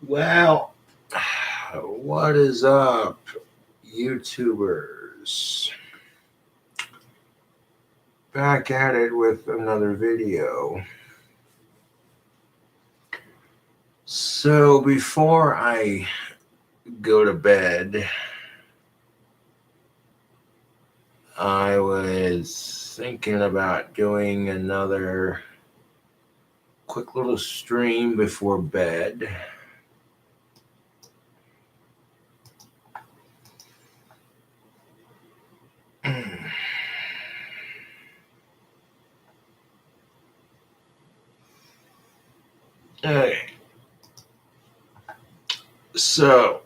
Well, what is up, YouTubers? Back at it with another video. So, before I go to bed, I was thinking about doing another quick little stream before bed. Okay. So,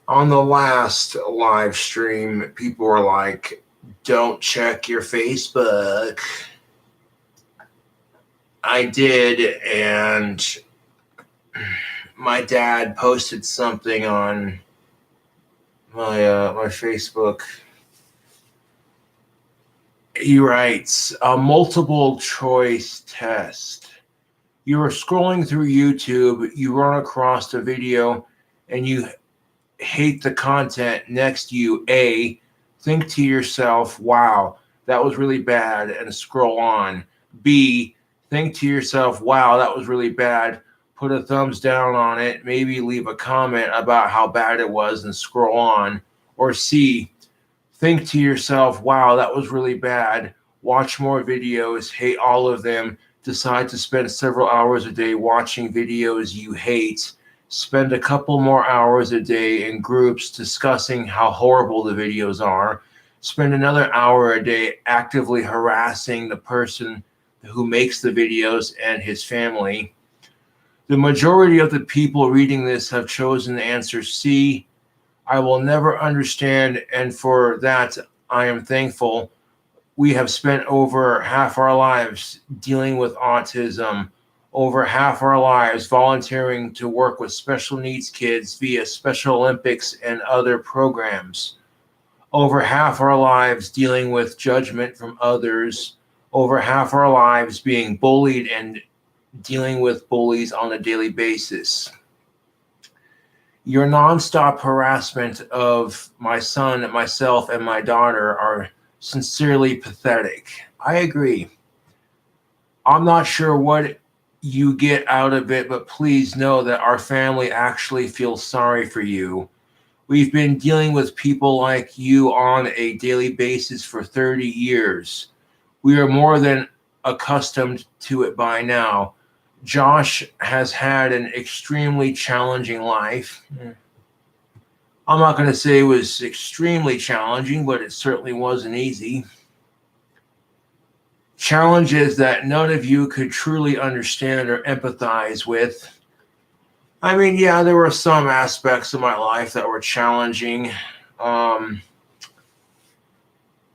on the last live stream, people were like, don't check your Facebook. I did, and my dad posted something on my Facebook. He writes, a multiple choice test. You are scrolling through YouTube, you run across a video, and you hate the content next to you. A, think to yourself, wow, that was really bad, and scroll on. B, think to yourself, wow, that was really bad. Put a thumbs down on it, maybe leave a comment about how bad it was and scroll on. Or C, think to yourself, wow, that was really bad. Watch more videos, hate all of them. Decide to spend several hours a day watching videos you hate. Spend a couple more hours a day in groups discussing how horrible the videos are. Spend another hour a day actively harassing the person who makes the videos and his family. The majority of the people reading this have chosen the answer C. I will never understand, and for that I am thankful. We have spent over half our lives dealing with autism, over half our lives volunteering to work with special needs kids via Special Olympics and other programs, over half our lives dealing with judgment from others, over half our lives being bullied and dealing with bullies on a daily basis. Your nonstop harassment of my son, myself, and my daughter are sincerely pathetic. I agree. I'm not sure what you get out of it, but please know that our family actually feels sorry for you. We've been dealing with people like you on a daily basis for 30 years. We are more than accustomed to it by now. Josh has had an extremely challenging life. I'm not going to say it was extremely challenging, but it certainly wasn't easy. Challenges that none of you could truly understand or empathize with. I mean, yeah, there were some aspects of my life that were challenging,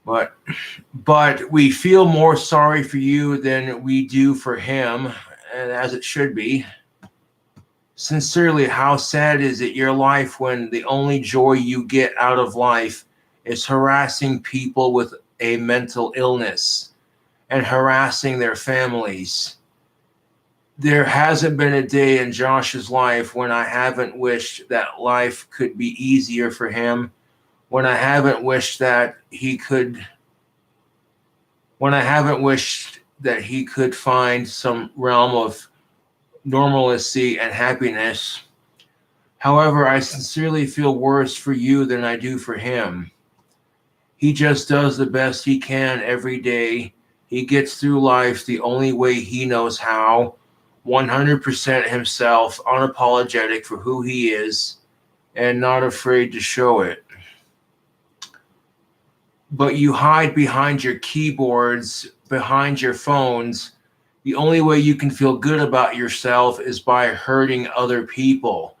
but we feel more sorry for you than we do for him, and as it should be. Sincerely, how sad is it your life when the only joy you get out of life is harassing people with a mental illness and harassing their families? There hasn't been a day in Josh's life when I haven't wished that life could be easier for him, when I haven't wished that he could find some realm of normalcy and happiness. However, I sincerely feel worse for you than I do for him. He just does the best he can every day. He gets through life the only way he knows how, 100% himself, unapologetic for who he is, and not afraid to show it. But you hide behind your keyboards, behind your phones. The only way you can feel good about yourself is by hurting other people.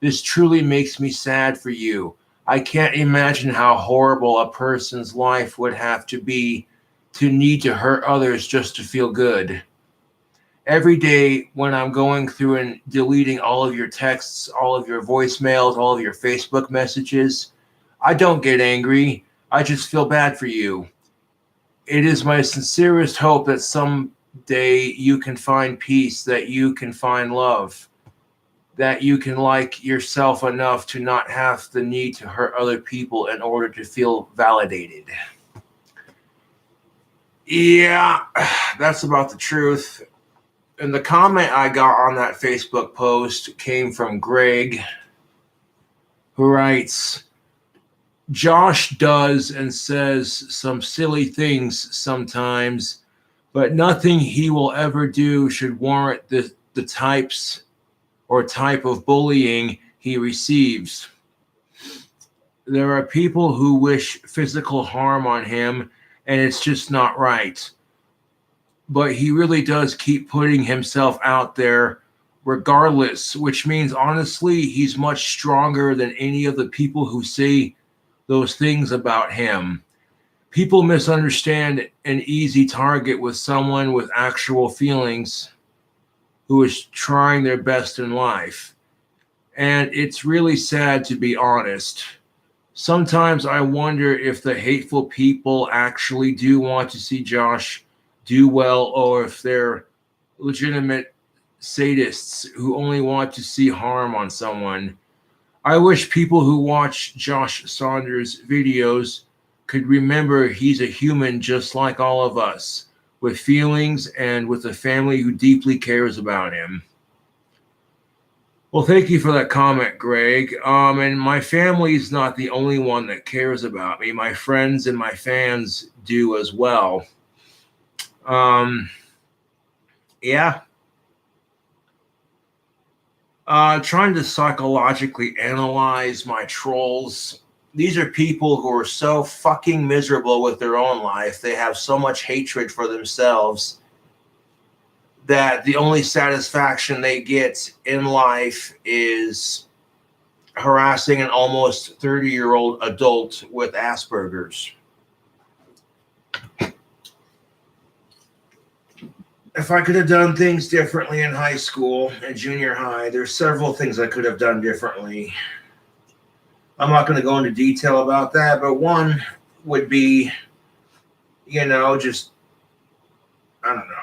This truly makes me sad for you. I can't imagine how horrible a person's life would have to be to need to hurt others just to feel good. Every day when I'm going through and deleting all of your texts, all of your voicemails, all of your Facebook messages, I don't get angry. I just feel bad for you. It is my sincerest hope that some you can find peace, that you can find love, that you can like yourself enough to not have the need to hurt other people in order to feel validated. Yeah, that's about the truth. And the comment I got on that Facebook post came from Greg, who writes, Josh does and says some silly things sometimes, but nothing he will ever do should warrant the type of bullying he receives. There are people who wish physical harm on him, and it's just not right. But he really does keep putting himself out there regardless, which means honestly, he's much stronger than any of the people who say those things about him. People misunderstand an easy target with someone with actual feelings who is trying their best in life. And it's really sad, to be honest. Sometimes I wonder if the hateful people actually do want to see Josh do well, or if they're legitimate sadists who only want to see harm on someone. I wish people who watch Josh Saunders videos could remember he's a human just like all of us, with feelings and with a family who deeply cares about him. Well, thank you for that comment, Greg. And my family's not the only one that cares about me. My friends and my fans do as well. Yeah. Trying to psychologically analyze my trolls. These are people who are so fucking miserable with their own life. They have so much hatred for themselves that the only satisfaction they get in life is harassing an almost 30-year-old adult with Asperger's. If I could have done things differently in high school and junior high, there's several things I could have done differently. I'm not going to go into detail about that, but one would be, just, I don't know.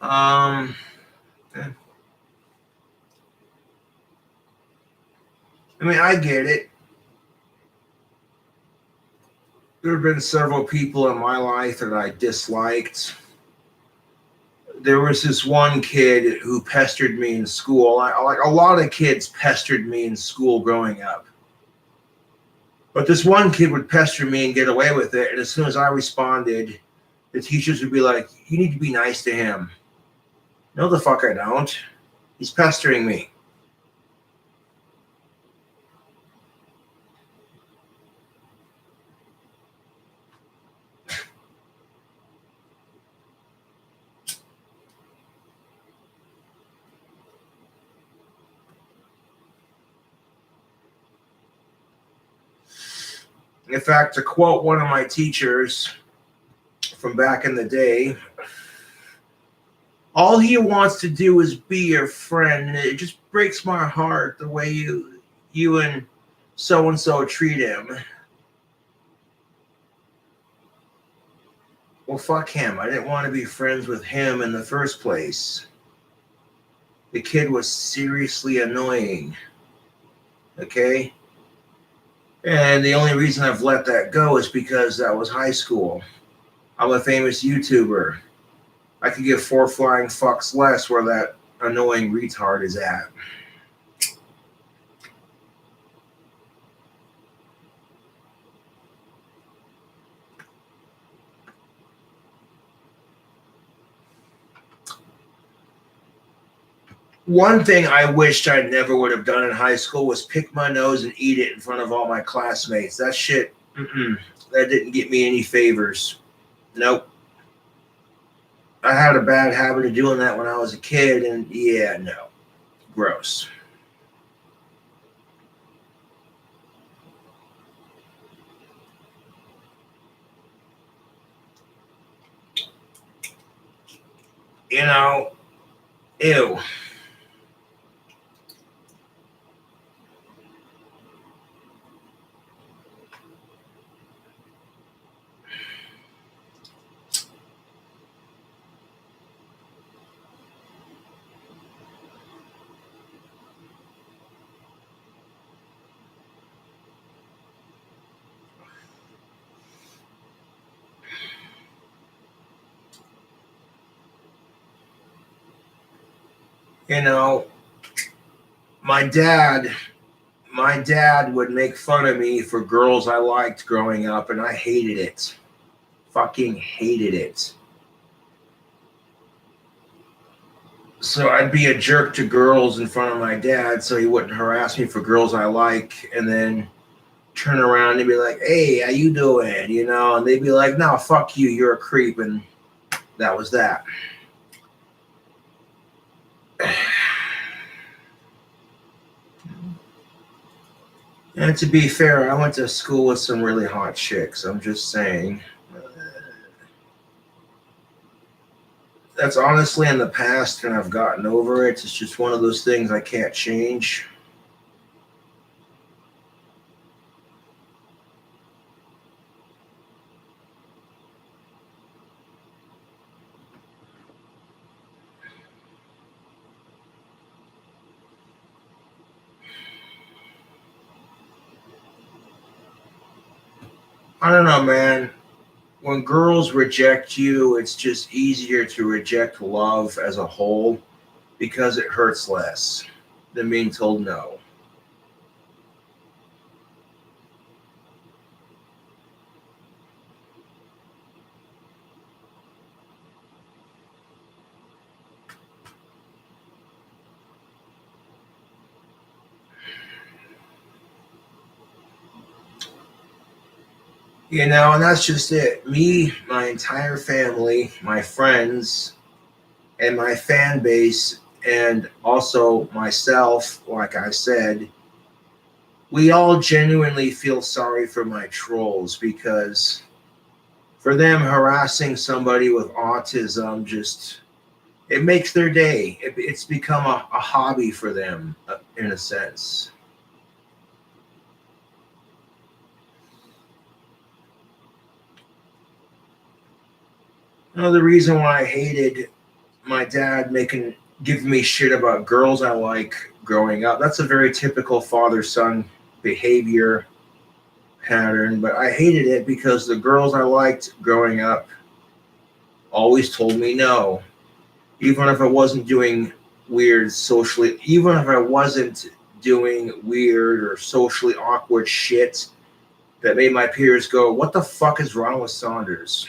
I mean, I get it. There have been several people in my life that I disliked. There was this one kid who pestered me in school. Like a lot of kids pestered me in school growing up. But this one kid would pester me and get away with it. And as soon as I responded, the teachers would be like, you need to be nice to him. No, the fuck I don't. He's pestering me. In fact, to quote one of my teachers from back in the day, all he wants to do is be your friend. It just breaks my heart the way you and so treat him. Well, fuck him. I didn't want to be friends with him in the first place. The kid was seriously annoying. Okay? And the only reason I've let that go is because that was high school. I'm a famous YouTuber. I could give 4 flying fucks less where that annoying retard is at. One thing I wished I never would have done in high school was pick my nose and eat it in front of all my classmates. That shit, that didn't get me any favors. Nope. I had a bad habit of doing that when I was a kid, and yeah, no. Gross. Ew. You know, my dad would make fun of me for girls I liked growing up, and I hated it. Fucking hated it. So I'd be a jerk to girls in front of my dad so he wouldn't harass me for girls I like, and then turn around and be like, hey, how you doing? You know, and they'd be like, no, fuck you, you're a creep. And that was that. And to be fair, I went to school with some really hot chicks. I'm just saying. That's honestly in the past, and I've gotten over it. It's just one of those things I can't change. I don't know, man. When girls reject you, it's just easier to reject love as a whole because it hurts less than being told no. You know, and that's just it. Me, my entire family, my friends, and my fan base, and also myself, like I said, we all genuinely feel sorry for my trolls because for them harassing somebody with autism just it makes their day. It's become a hobby for them in a sense. Another reason why I hated my dad making giving me shit about girls I like growing up. That's a very typical father son behavior pattern, but I hated it because the girls I liked growing up always told me no. Even if I wasn't doing weird socially, even if I wasn't doing weird or socially awkward shit that made my peers go, what the fuck is wrong with Saunders?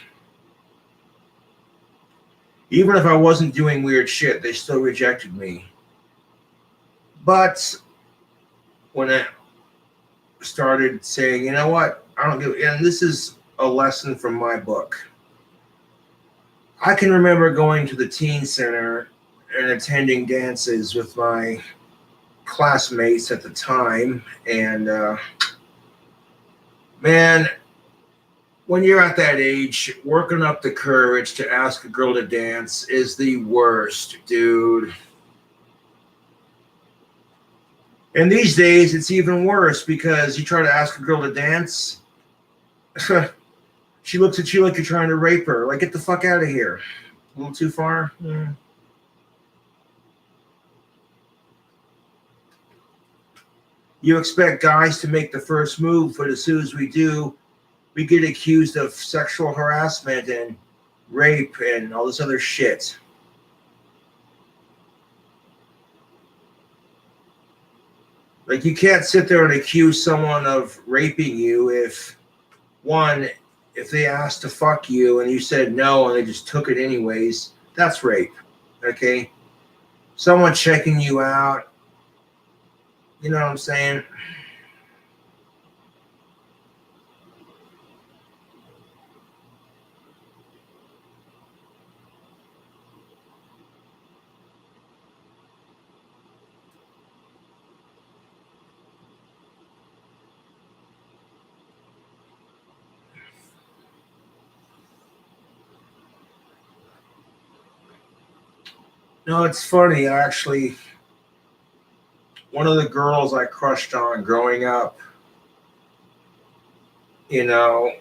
Even if I wasn't doing weird shit, they still rejected me. But when I started saying, you know what, I don't give, and this is a lesson from my book. I can remember going to the teen center and attending dances with my classmates at the time, and man, when you're at that age, working up the courage to ask a girl to dance is the worst, dude. And these days, it's even worse because you try to ask a girl to dance, she looks at you like you're trying to rape her. Like, get the fuck out of here. A little too far? Yeah. You expect guys to make the first move, but as soon as we do, we get accused of sexual harassment and rape and all this other shit. Like, you can't sit there and accuse someone of raping you if, one, if they asked to fuck you and you said no and they just took it anyways, that's rape. Okay? Someone checking you out, you know what I'm saying? No, it's funny. Actually, one of the girls I crushed on growing up, you know,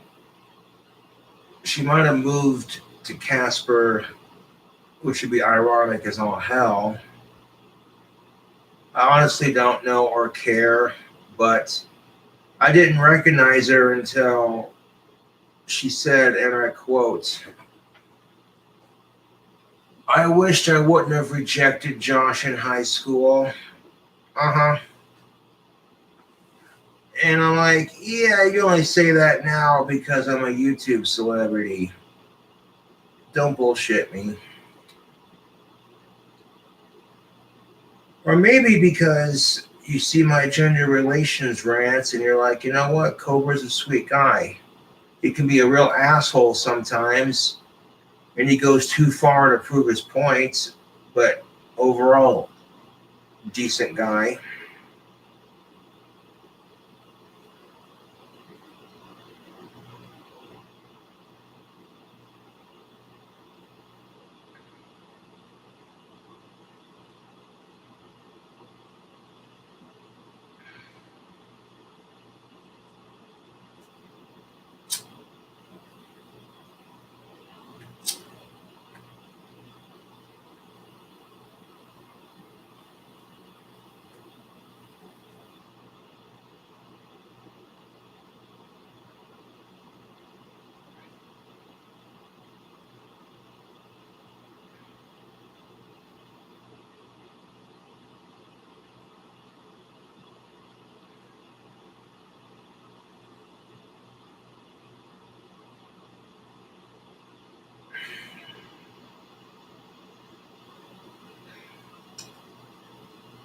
she might have moved to Casper, which would be ironic as all hell. I honestly don't know or care, but I didn't recognize her until she said, and I quote, I wished I wouldn't have rejected Josh in high school. Uh-huh. And I'm like, yeah, you only say that now because I'm a YouTube celebrity. Don't bullshit me. Or maybe because you see my gender relations rants and you're like, you know what? Cobra's a sweet guy. He can be a real asshole sometimes, and he goes too far to prove his points, but overall, decent guy.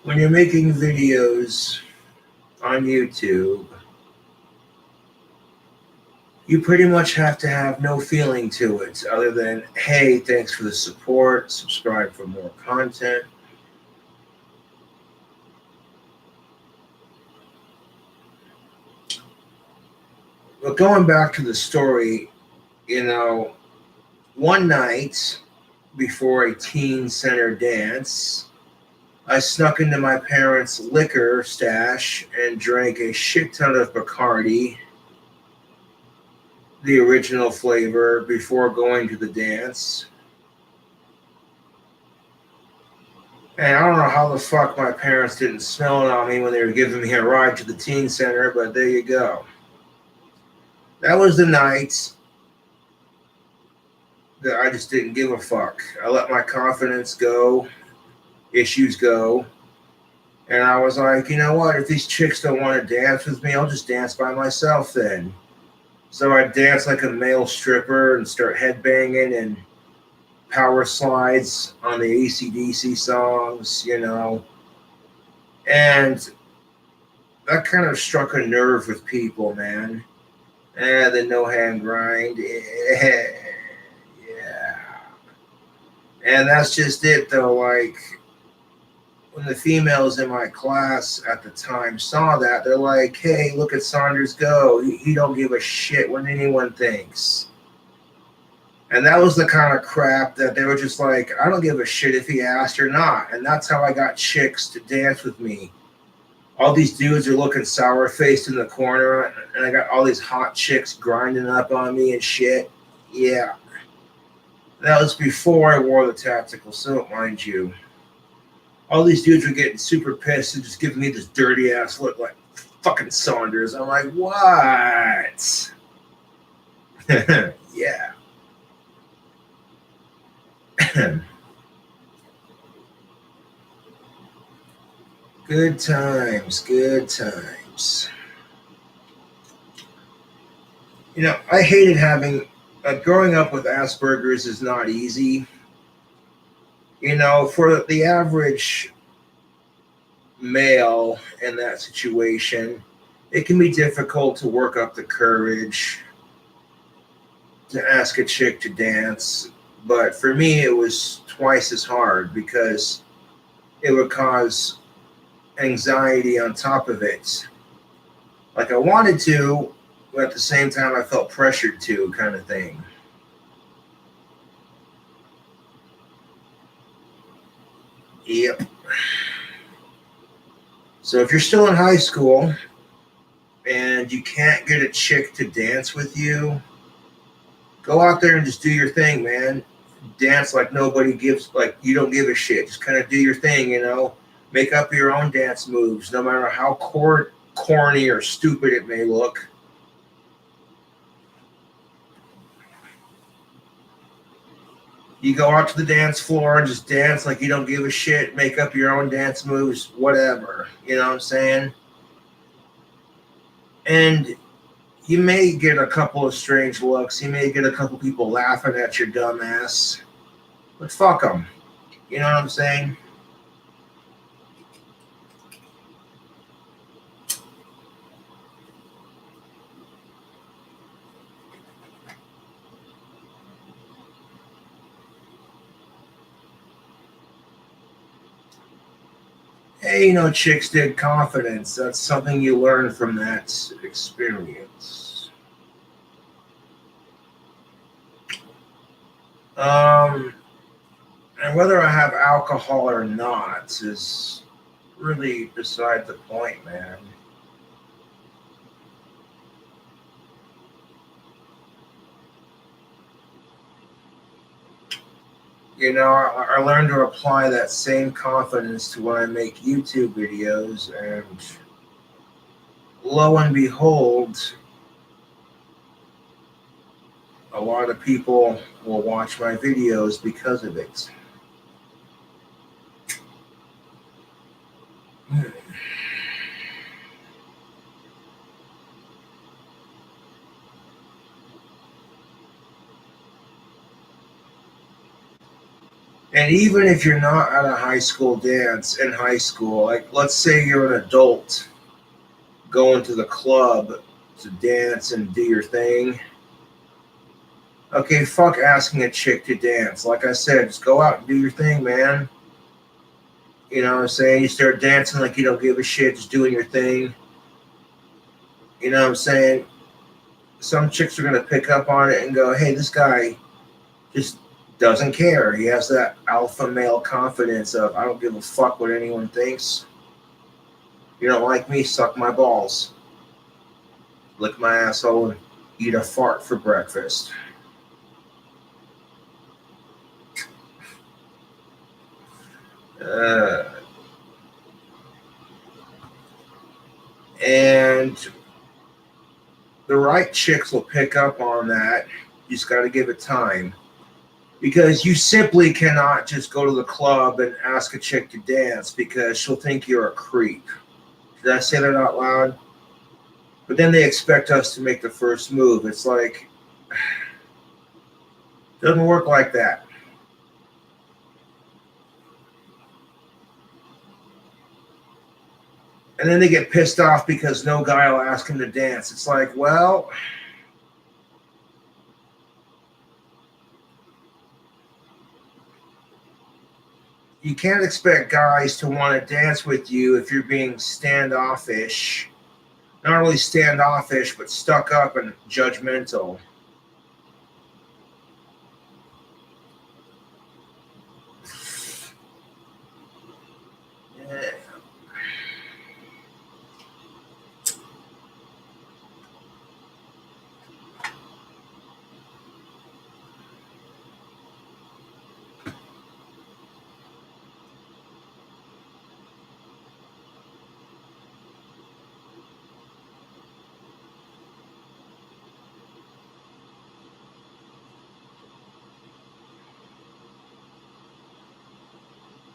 When you're making videos on YouTube, you pretty much have to have no feeling to it other than, hey, thanks for the support, subscribe for more content. But going back to the story, you know, one night before a teen center dance, I snuck into my parents' liquor stash and drank a shit ton of Bacardi, the original flavor, before going to the dance. And I don't know how the fuck my parents didn't smell it on me when they were giving me a ride to the teen center, but there you go. That was the night that I just didn't give a fuck. I let my confidence go, issues go, and I was like, you know what? If these chicks don't want to dance with me, I'll just dance by myself then. So I dance like a male stripper and start headbanging and power slides on the AC/DC songs, you know. And that kind of struck a nerve with people, man. The no hand grind. Yeah. And that's just it, though. Like, when the females in my class at the time saw that, they're like, hey, look at Saunders go. He don't give a shit what anyone thinks. And that was the kind of crap that they were just like, I don't give a shit if he asked or not. And that's how I got chicks to dance with me. All these dudes are looking sour faced in the corner, and I got all these hot chicks grinding up on me and shit. Yeah. That was before I wore the tactical suit, mind you. All these dudes were getting super pissed and just giving me this dirty ass look like fucking Saunders. I'm like, what? Yeah. Good times, good times. You know, I hated having, growing up with Asperger's is not easy. You know, for the average male in that situation, it can be difficult to work up the courage to ask a chick to dance. But for me, it was twice as hard because it would cause anxiety on top of it. Like I wanted to, but at the same time, I felt pressured to, kind of thing. Yep. So if you're still in high school and you can't get a chick to dance with you, go out there and just do your thing, man. Dance like nobody gives, like you don't give a shit. Just kind of do your thing, you know. Make up your own dance moves, no matter how corny or stupid it may look. You go out to the dance floor and just dance like you don't give a shit, make up your own dance moves, whatever. You know what I'm saying? And you may get a couple of strange looks. You may get a couple people laughing at your dumb ass. But fuck them. You know what I'm saying? Hey, chicks dig confidence. That's something you learn from that experience. And whether I have alcohol or not is really beside the point, man. I learned to apply that same confidence to when I make YouTube videos, and lo and behold, a lot of people will watch my videos because of it. And even if you're not at a high school dance in high school, like let's say you're an adult going to the club to dance and do your thing. Okay, fuck asking a chick to dance. Like I said, just go out and do your thing, man. You know what I'm saying? You start dancing like you don't give a shit, just doing your thing. You know what I'm saying? Some chicks are going to pick up on it and go, hey, this guy just doesn't care. He has that alpha male confidence of, I don't give a fuck what anyone thinks. You don't like me, suck my balls. Lick my asshole and eat a fart for breakfast. And the right chicks will pick up on that. You just got to give it time. Because you simply cannot just go to the club and ask a chick to dance because she'll think you're a creep. Did I say that out loud? But then they expect us to make the first move. It's like, doesn't work like that. And then they get pissed off because no guy will ask him to dance. It's like, well, you can't expect guys to want to dance with you if you're being standoffish. Not only standoffish, but stuck up and judgmental.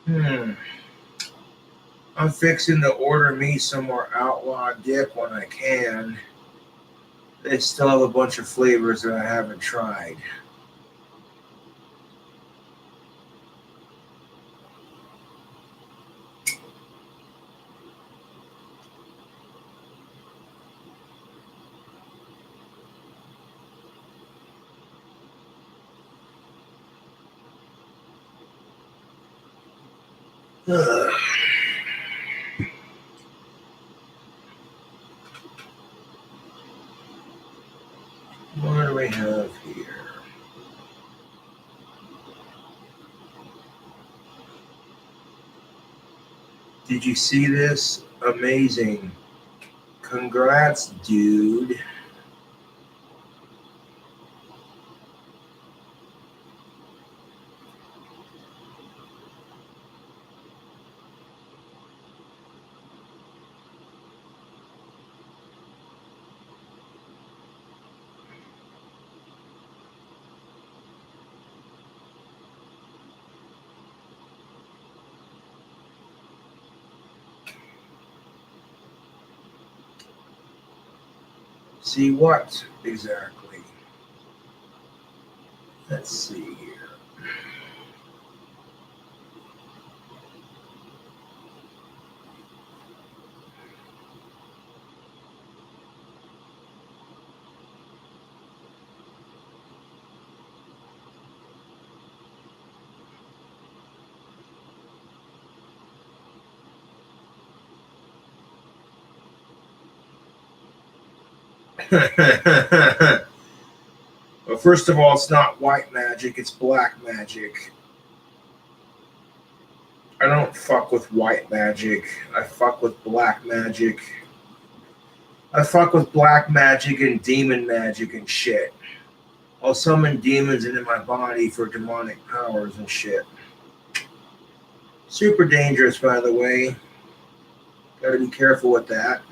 Yeah. I'm fixing to order me some more Outlaw dip when I can. They still have a bunch of flavors that I haven't tried. Ugh. What do we have here? Did you see this? Amazing. Congrats, dude. See what exactly? Let's see here. Well, first of all, it's not white magic, it's black magic. I don't fuck with white magic. I fuck with black magic. I fuck with black magic and demon magic and shit. I'll summon demons into my body for demonic powers and shit. Super dangerous, by the way. Gotta be careful with that.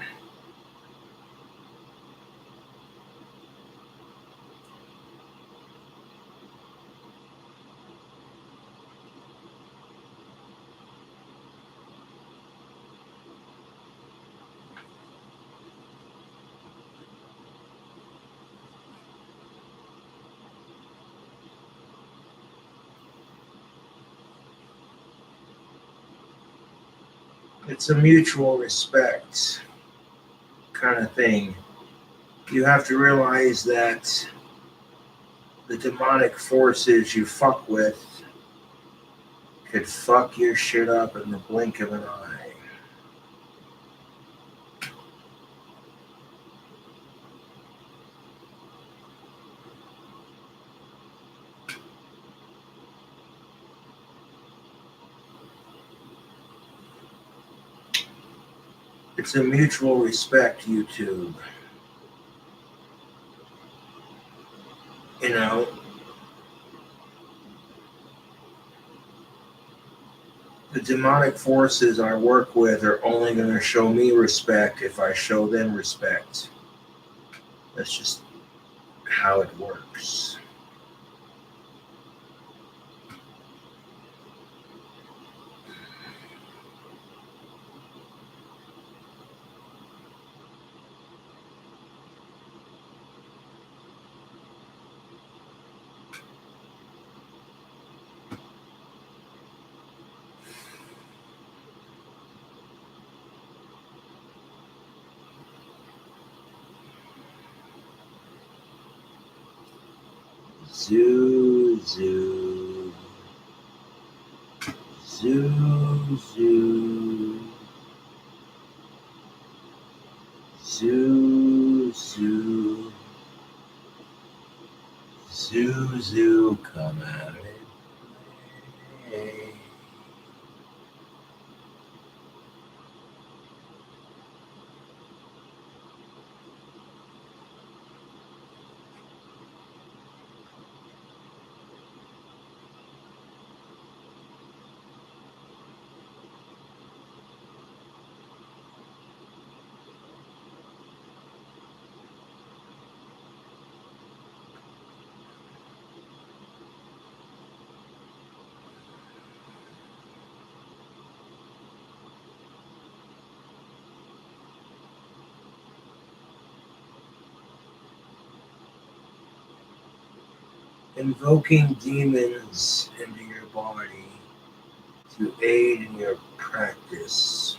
It's a mutual respect kind of thing. You have to realize that the demonic forces you fuck with could fuck your shit up in the blink of an eye. It's a mutual respect, YouTube. You know, the demonic forces I work with are only going to show me respect if I show them respect. That's just how it works. Zoo, zoo. Zoo, zoo. Zoo, zoo. Zoo, zoo, come out and play. Invoking demons into your body to aid in your practice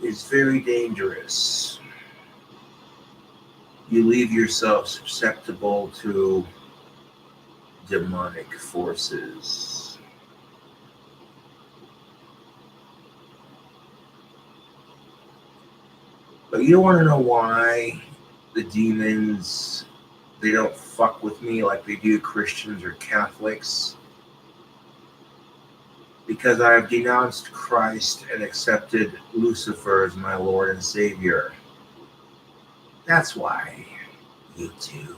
is very dangerous. You leave yourself susceptible to demonic forces. But you don't want to know why the demons, they don't fuck with me like they do Christians or Catholics? Because I have denounced Christ and accepted Lucifer as my Lord and Savior. That's why, YouTube.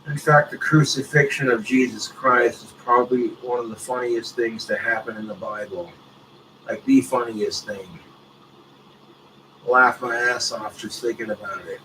In fact, the crucifixion of Jesus Christ is probably one of the funniest things to happen in the Bible. Like the funniest thing. laugh my ass off just thinking about it.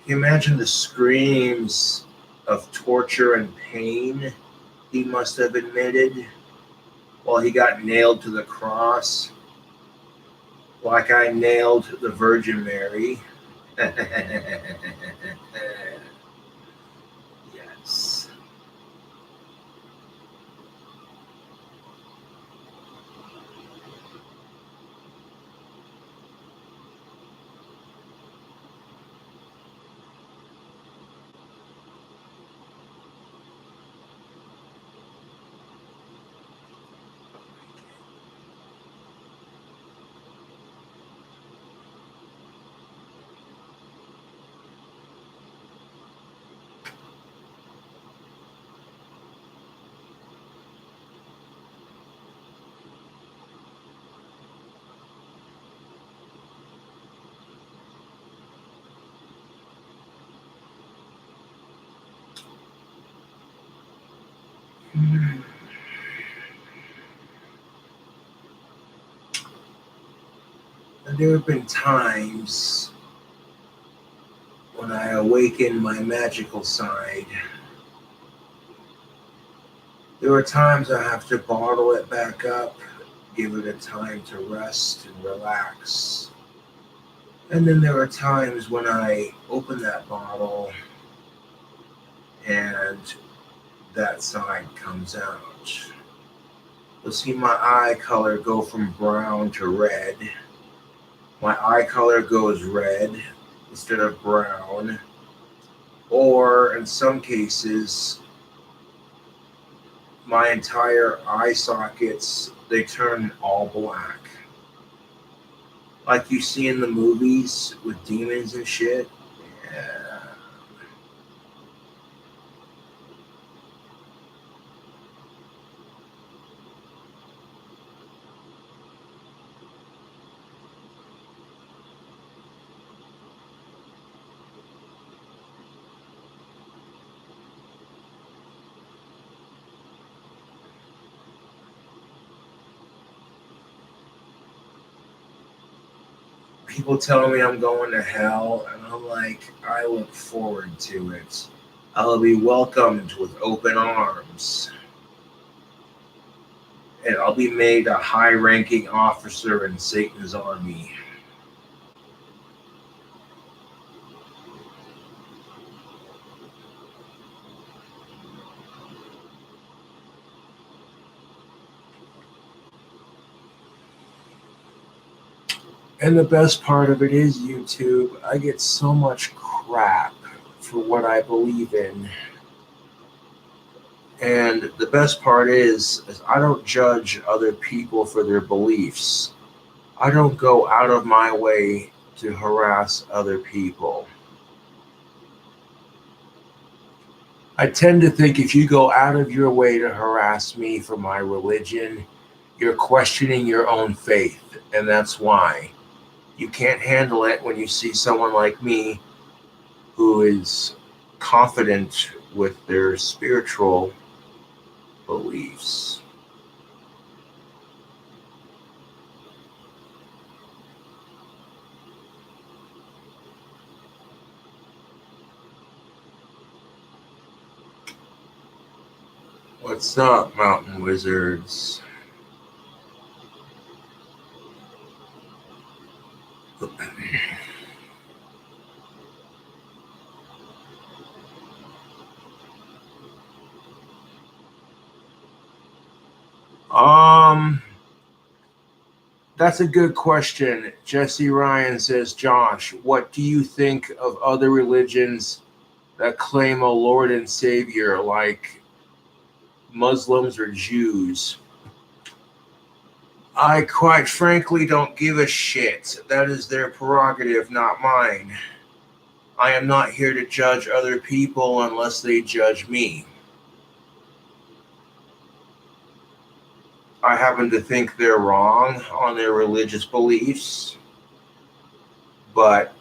Can you imagine the screams of torture and pain he must have admitted while he got nailed to the cross, like I nailed the Virgin Mary? Yes. And there have been times when I awaken my magical side. There are times I have to bottle it back up, give it a time to rest and relax. And then there are times when I open that bottle and that side comes out. You'll see my eye color go from brown to red. My eye color goes red instead of brown. Or in some cases, my entire eye sockets, they turn all black. Like you see in the movies with demons and shit. Yeah. People tell me I'm going to hell, and I'm like, I look forward to it. I'll be welcomed with open arms, and I'll be made a high ranking officer in Satan's army. And the best part of it is, YouTube, I get so much crap for what I believe in. And the best part is I don't judge other people for their beliefs. I don't go out of my way to harass other people. I tend to think if you go out of your way to harass me for my religion, you're questioning your own faith. And that's why you can't handle it when you see someone like me who is confident with their spiritual beliefs. What's up, Mountain Wizards? Um, that's a good question. Jesse Ryan says, Josh, what do you think of other religions that claim a Lord and Savior like Muslims or Jews? I quite frankly don't give a shit. That is their prerogative, not mine. I am not here to judge other people unless they judge me. I happen to think they're wrong on their religious beliefs, but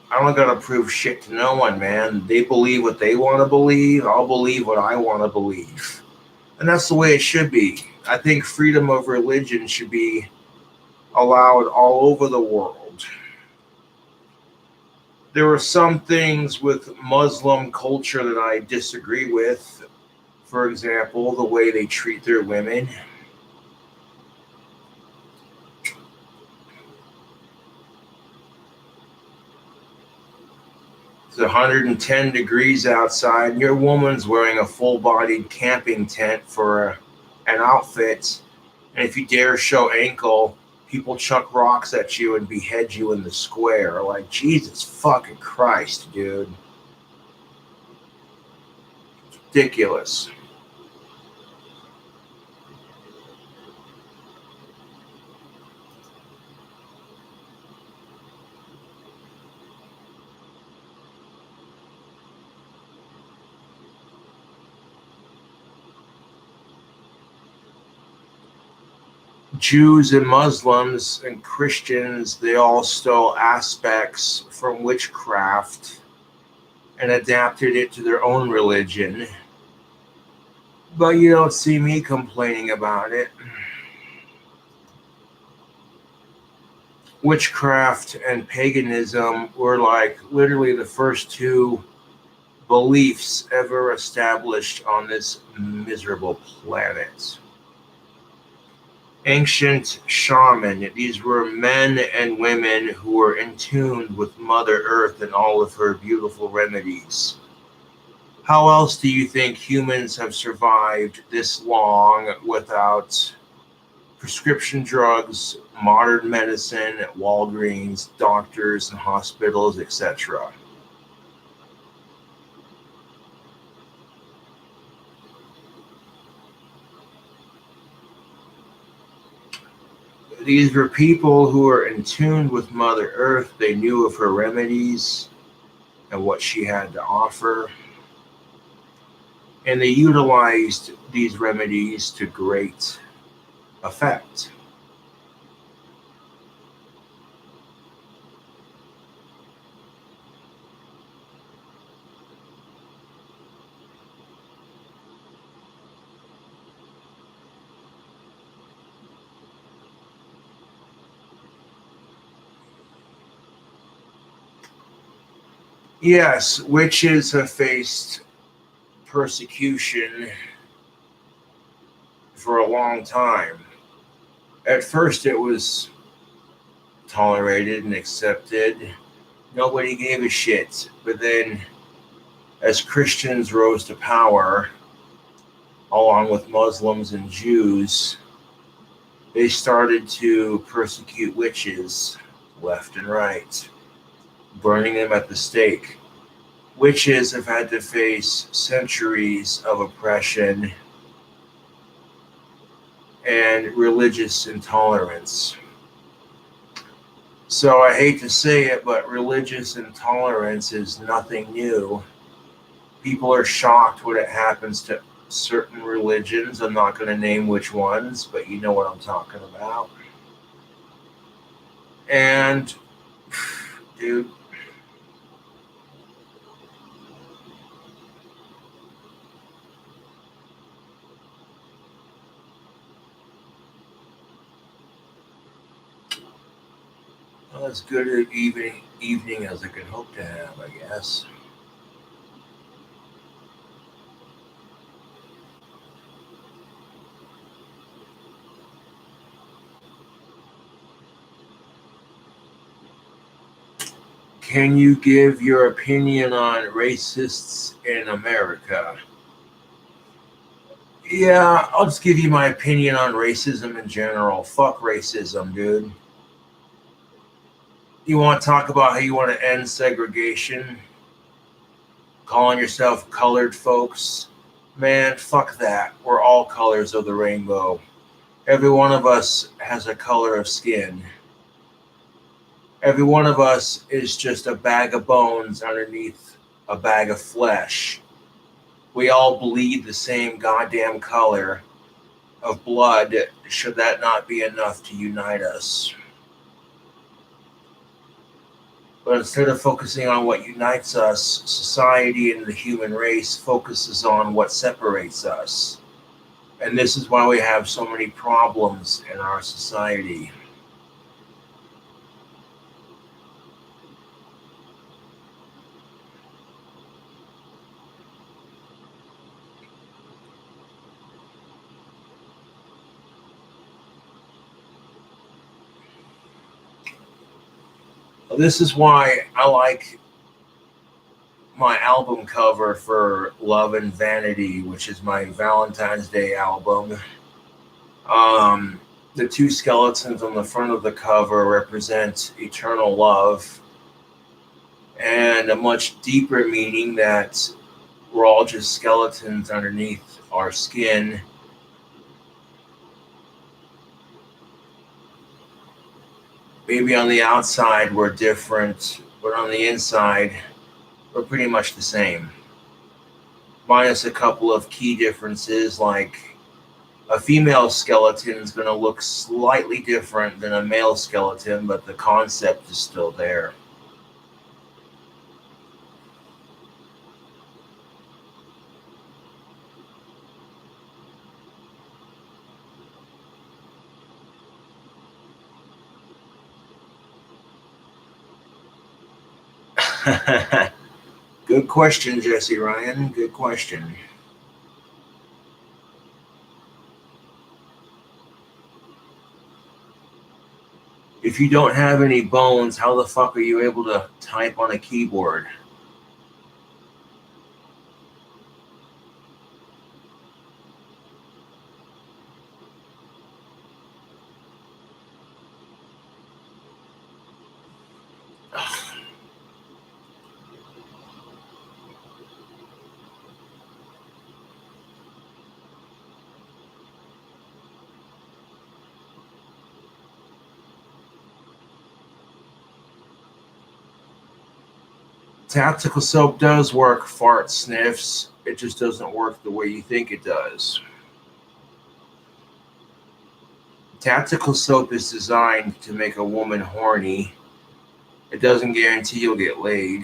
I don't gotta prove shit to no one, man. They believe what they want to believe. I'll believe what I want to believe. And that's the way it should be. I think freedom of religion should be allowed all over the world. There are some things with Muslim culture that I disagree with. For example, the way they treat their women. It's 110 degrees outside, and your woman's wearing a full bodied camping tent for an outfit. And if you dare show ankle, people chuck rocks at you and behead you in the square. Like, Jesus fucking Christ, dude. Ridiculous. Jews and Muslims and Christians, they all stole aspects from witchcraft and adapted it to their own religion. But you don't see me complaining about it. Witchcraft and paganism were like literally the first two beliefs ever established on this miserable planet. Ancient shaman, these were men and women who were in tune with Mother Earth and all of her beautiful remedies. How else do you think humans have survived this long without prescription drugs, modern medicine, Walgreens, doctors and hospitals, etc.? These were people who were in tune with Mother Earth. They knew of her remedies and what she had to offer. And they utilized these remedies to great effect. Yes, witches have faced persecution for a long time. At first, it was tolerated and accepted. Nobody gave a shit. But then, as Christians rose to power, along with Muslims and Jews, they started to persecute witches left and right, burning them at the stake. Witches have had to face centuries of oppression and religious intolerance. So I hate to say it, but religious intolerance is nothing new. People are shocked when it happens to certain religions. I'm not going to name which ones, but you know what I'm talking about. And, dude, well, as good an evening as I could hope to have, I guess. Can you give your opinion on racists in America? Yeah, I'll just give you my opinion on racism in general. Fuck racism, dude. You want to talk about how you want to end segregation, calling yourself colored folks? Man, fuck that. We're all colors of the rainbow. Every one of us has a color of skin. Every one of us is just a bag of bones underneath a bag of flesh. We all bleed the same goddamn color of blood, should that not be enough to unite us? But instead of focusing on what unites us, society and the human race focuses on what separates us. And this is why we have so many problems in our society. This is why I like my album cover for Love and Vanity, which is my Valentine's Day album. Um, the two skeletons on the front of the cover represent eternal love and a much deeper meaning that we're all just skeletons underneath our skin. Maybe on the outside we're different, but on the inside we're pretty much the same. Minus a couple of key differences, like a female skeleton is going to look slightly different than a male skeleton, but the concept is still there. Good question, Jesse Ryan. Good question. If you don't have any bones, how the fuck are you able to type on a keyboard? Tactical soap does work fart sniffs. It just doesn't work the way you think it does. Tactical soap is designed to make a woman horny. It doesn't guarantee you'll get laid.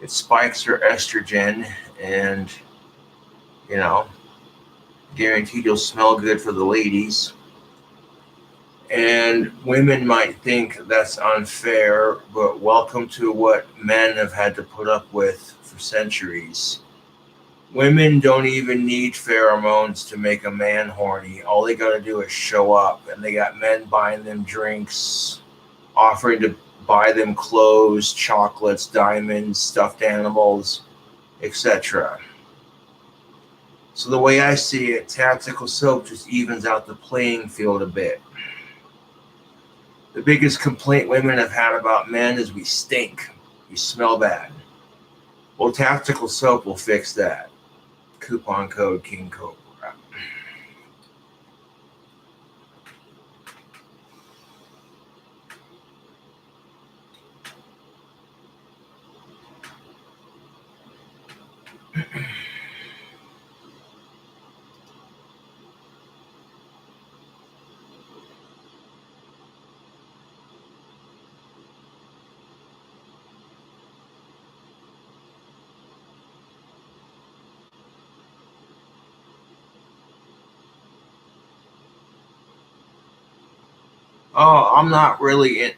It spikes her estrogen and, you know, guaranteed you'll smell good for the ladies. And women might think that's unfair, but welcome to what men have had to put up with for centuries. Women don't even need pheromones to make a man horny. All they gotta do is show up, and they got men buying them drinks, offering to buy them clothes, chocolates, diamonds, stuffed animals, etc. So the way I see it, tactical soap just evens out the playing field a bit. The biggest complaint women have had about men is we stink. We smell bad. Well, tactical soap will fix that. Coupon code King Cobra. Oh, I'm not really,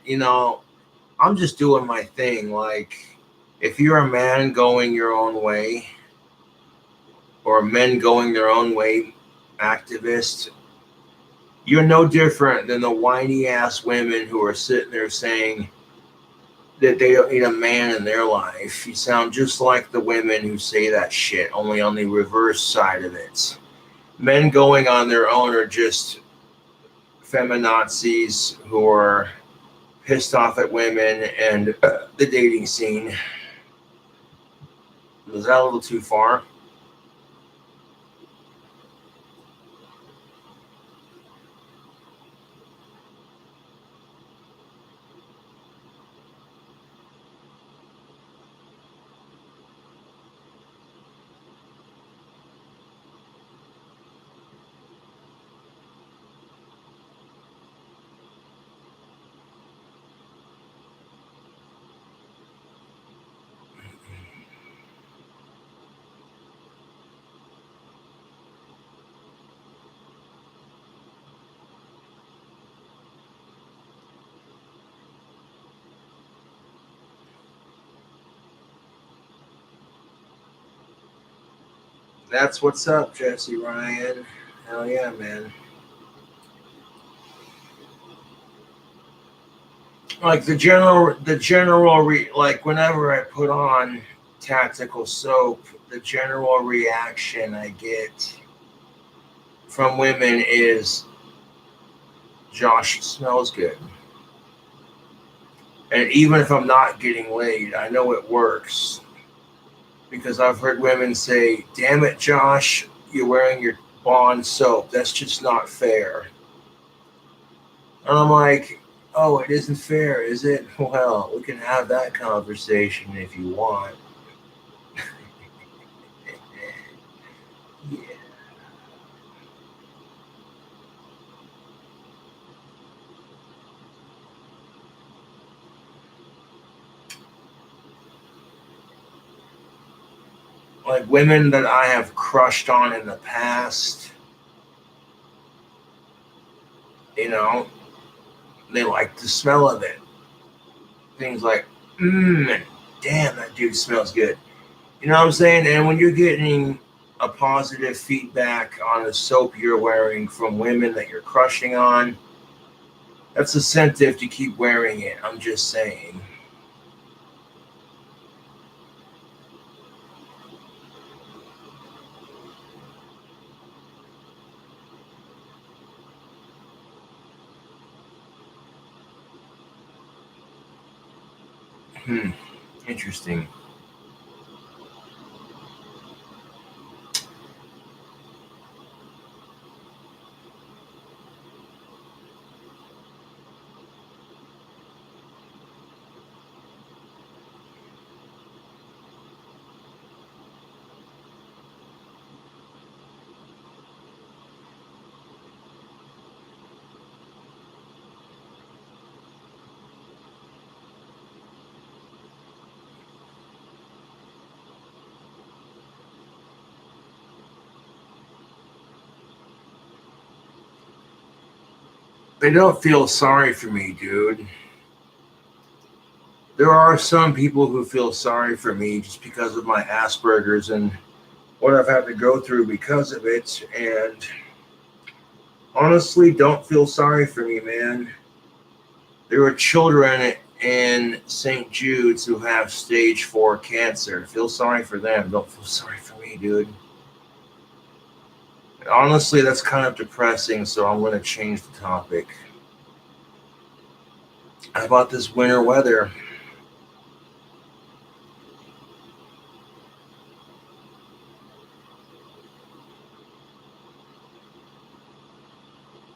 I'm just doing my thing. Like, if you're a man going your own way, or men going their own way activist, you're no different than the whiny ass women who are sitting there saying that they don't need a man in their life. You sound just like the women who say that shit, only on the reverse side of it. Men going on their own are just feminazis who are pissed off at women and the dating scene. Was that a little too far? That's what's up, Jesse Ryan. Hell yeah, man. Like like whenever I put on tactical soap, the general reaction I get from women is Josh smells good. And even if I'm not getting laid, I know it works because I've heard women say, "Damn it, Josh, you're wearing your Bond soap. That's just not fair." And I'm like, "Oh, it isn't fair, is it? Well, we can have that conversation if you want." Yeah. Like women that I have crushed on in the past, you know, they like the smell of it. Things like, damn, that dude smells good. You know what I'm saying? And when you're getting a positive feedback on the soap you're wearing from women that you're crushing on, that's incentive to keep wearing it. I'm just saying. Hmm. Interesting. They don't feel sorry for me, dude. There are some people who feel sorry for me just because of my Asperger's and what I've had to go through because of it. And honestly, don't feel sorry for me, man. There are children in St. Jude's who have stage 4 cancer. Feel sorry for them. Don't feel sorry for me, dude. Honestly, that's kind of depressing, so I'm going to change the topic. How about this winter weather?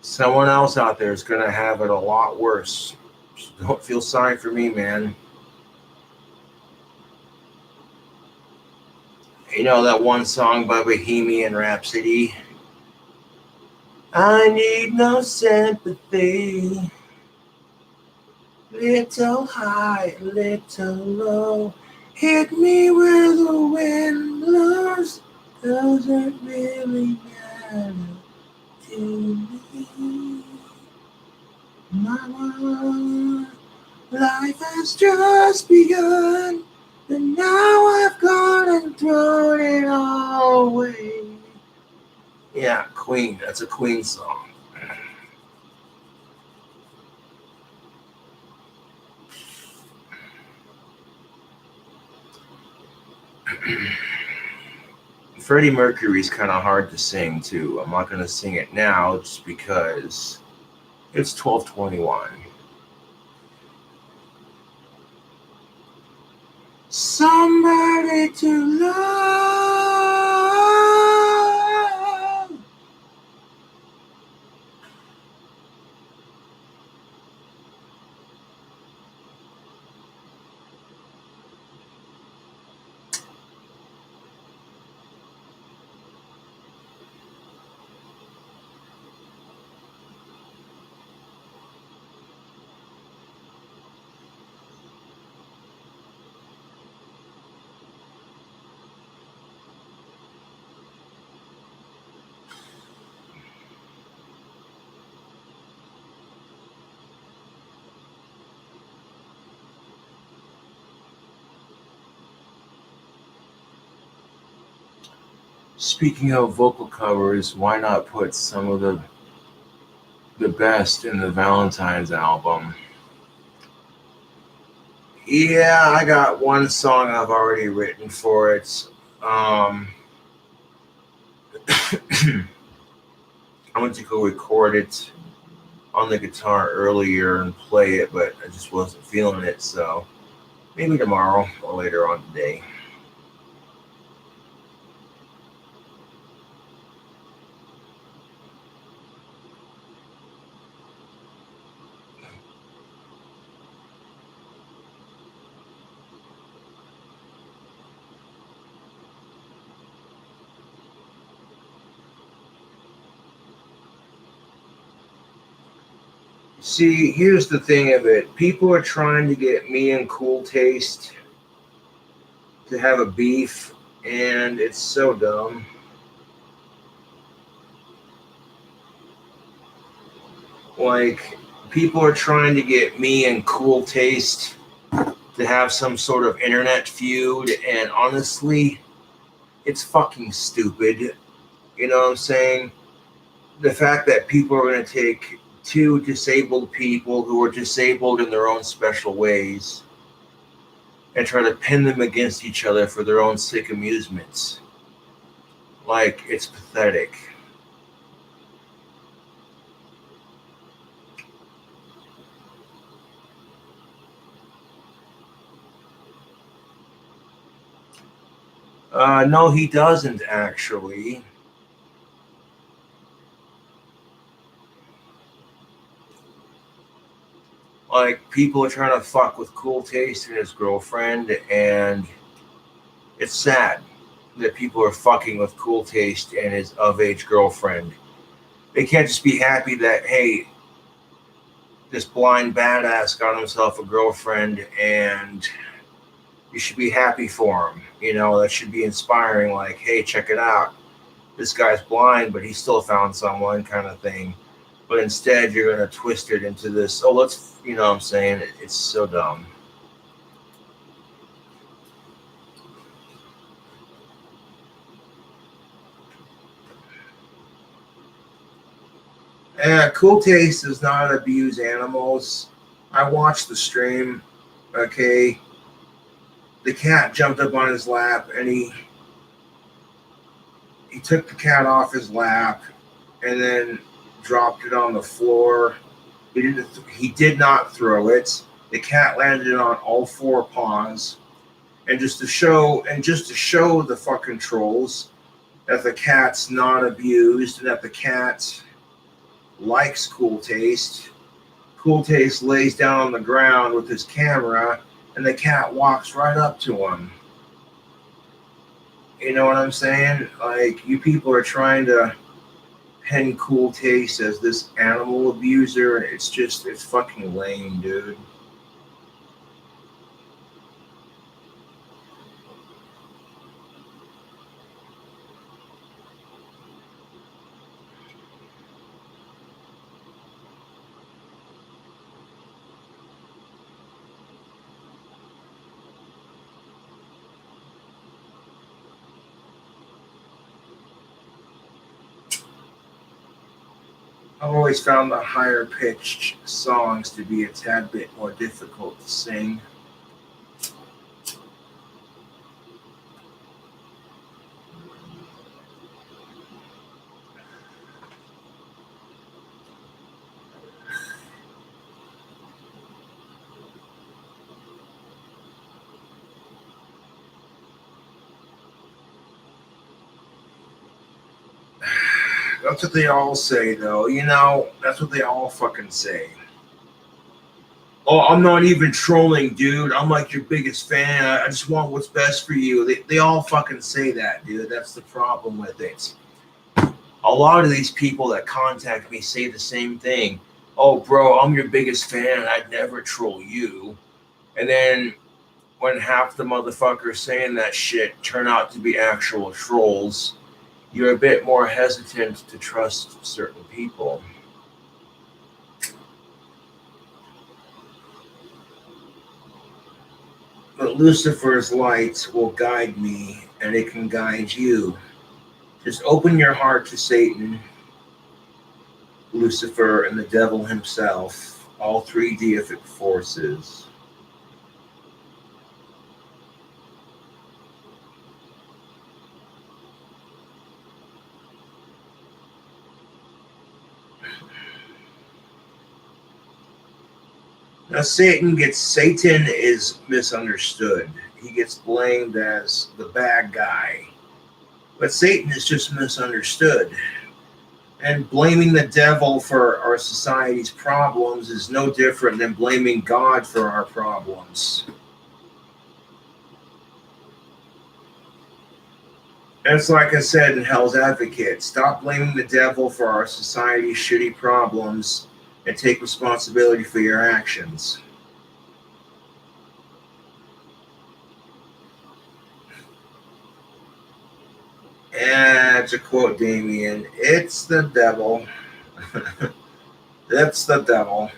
Someone else out there is going to have it a lot worse. So don't feel sorry for me, man. You know that one song by Bohemian Rhapsody? I need no sympathy. Little high, little low. Hit me where the wind blows. Doesn't really matter to me. Mama, life has just begun. And now I've gone and thrown it all away. Yeah, Queen. That's a Queen song. Freddie Mercury's kind of hard to sing too. I'm not going to sing it now just because it's 12:21. Somebody to love. Speaking of vocal covers, why not put some of the best in the Valentine's album? Yeah, I got one song I've already written for it. Um, I went to go record it on the guitar earlier and play it, but I just wasn't feeling it. So maybe tomorrow or later on today. See, here's the thing of it. People are trying to get me and Cool Taste to have a beef, and it's so dumb. Like, people are trying to get me and Cool Taste to have some sort of internet feud, and honestly, it's fucking stupid. You know what I'm saying? The fact that people are going to take two disabled people who are disabled in their own special ways and try to pin them against each other for their own sick amusements. Like, it's pathetic. No, he doesn't actually. Like, people are trying to fuck with Cool Taste and his girlfriend, and it's sad that people are fucking with Cool Taste and his of age girlfriend. They can't just be happy that, hey, this blind badass got himself a girlfriend and you should be happy for him. You know, that should be inspiring, like, hey, check it out. This guy's blind, but he still found someone kind of thing. But instead, you're going to twist it into this, oh, let's, you know what I'm saying? It's so dumb. Cool Taste does not abuse animals. I watched the stream. Okay, the cat jumped up on his lap, and he took the cat off his lap, and then dropped it on the floor. He did not throw it. The cat landed on all four paws, and just to show the fucking trolls that the cat's not abused and that the cat likes Cool Taste. Cool Taste lays down on the ground with his camera, and the cat walks right up to him. You know what I'm saying? Like, you people are trying to pin Cool Taste as this animal abuser. It's fucking lame, dude. I've always found the higher pitched songs to be a tad bit more difficult to sing. That's what they all say, though. You know, that's what they all fucking say. Oh, I'm not even trolling, dude. I'm like your biggest fan. I just want what's best for you. They all fucking say that, dude. That's the problem with it. A lot of these people that contact me say the same thing. Oh, bro, I'm your biggest fan. I'd never troll you. And then when half the motherfuckers saying that shit turn out to be actual trolls, you're a bit more hesitant to trust certain people. But Lucifer's light will guide me, and it can guide you. Just open your heart to Satan, Lucifer, and the devil himself, all three deific forces. Now, Satan is misunderstood. He gets blamed as the bad guy. But Satan is just misunderstood. And blaming the devil for our society's problems is no different than blaming God for our problems. It's like I said in Hell's Advocate, stop blaming the devil for our society's shitty problems and take responsibility for your actions. And to quote Damien, it's the devil. It's the devil.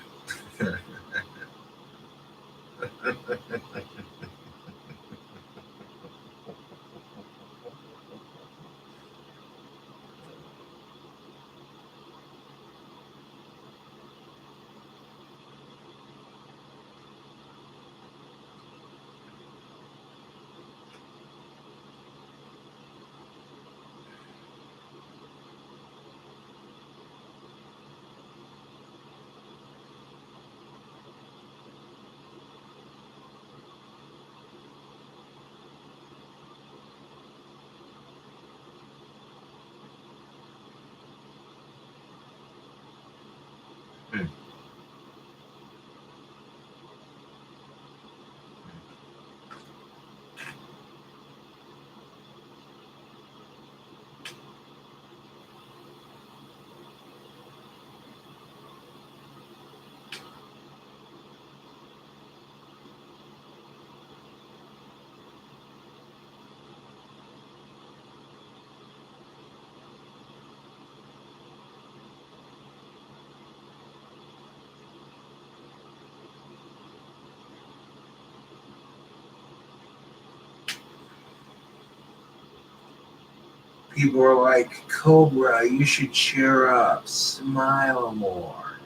People are like, Cobra, you should cheer up, smile more.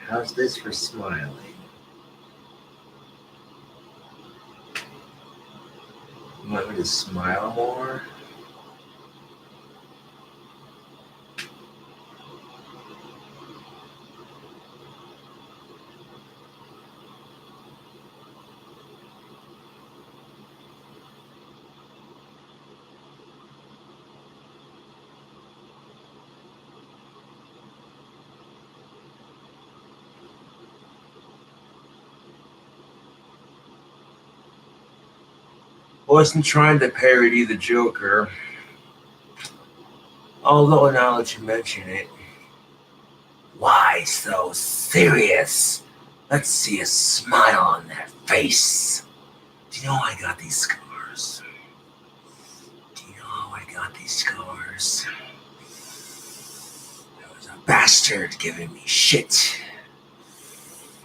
How's this for smiling? You want me to smile more? Wasn't trying to parody the Joker, although now that you mention it, why so serious? Let's see a smile on that face. Do you know I got these scars? Do you know how I got these scars? There was a bastard giving me shit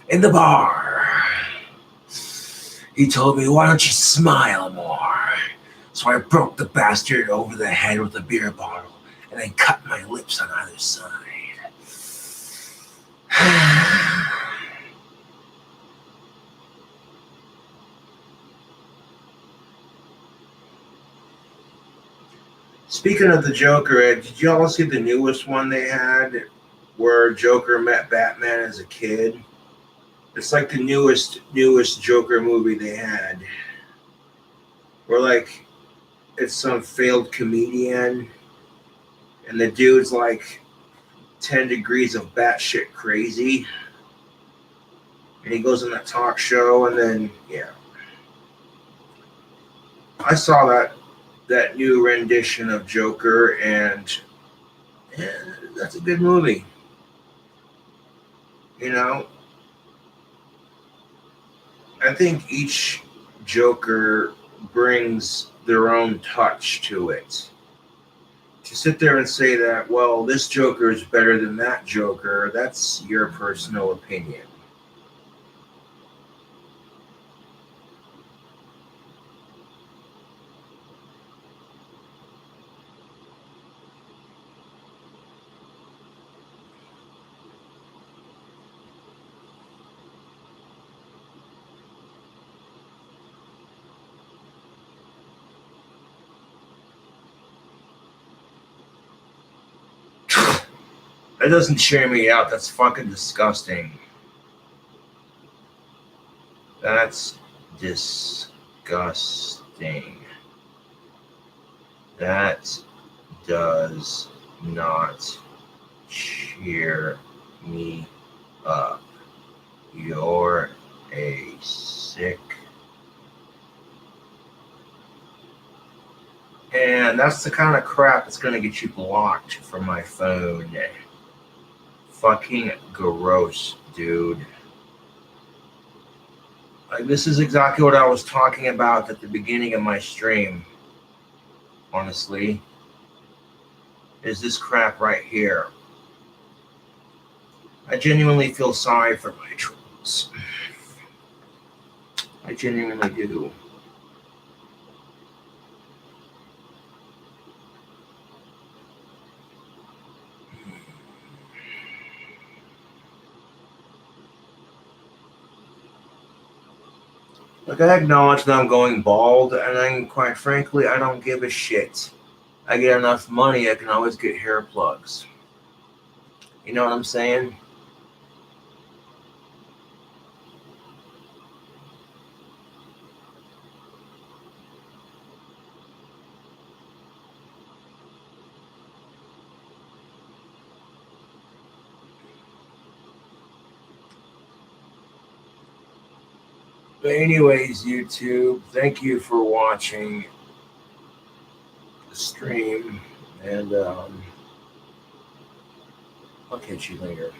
in the bar. He told me, why don't you smile more? So I broke the bastard over the head with a beer bottle and then cut my lips on either side. Speaking of the Joker, did y'all see the newest one they had where Joker met Batman as a kid? It's like the newest Joker movie they had. Where like it's some failed comedian and the dude's like 10 degrees of batshit crazy. And he goes on that talk show and then yeah. I saw that new rendition of Joker and yeah, that's a good movie. You know, I think each Joker brings their own touch to it. To sit there and say that, well, this Joker is better than that Joker, that's your personal opinion. That doesn't shame me out. That's fucking disgusting. That's disgusting. That does not cheer me up. You're a sick. And that's the kind of crap that's going to get you blocked from my phone. Fucking gross, dude. Like, this is exactly what I was talking about at the beginning of my stream, honestly. Is this crap right here. I genuinely feel sorry for my trolls. I genuinely do. Like, I acknowledge that I'm going bald, and then, quite frankly, I don't give a shit. I get enough money, I can always get hair plugs. You know what I'm saying? But anyways, YouTube, thank you for watching the stream, and I'll catch you later.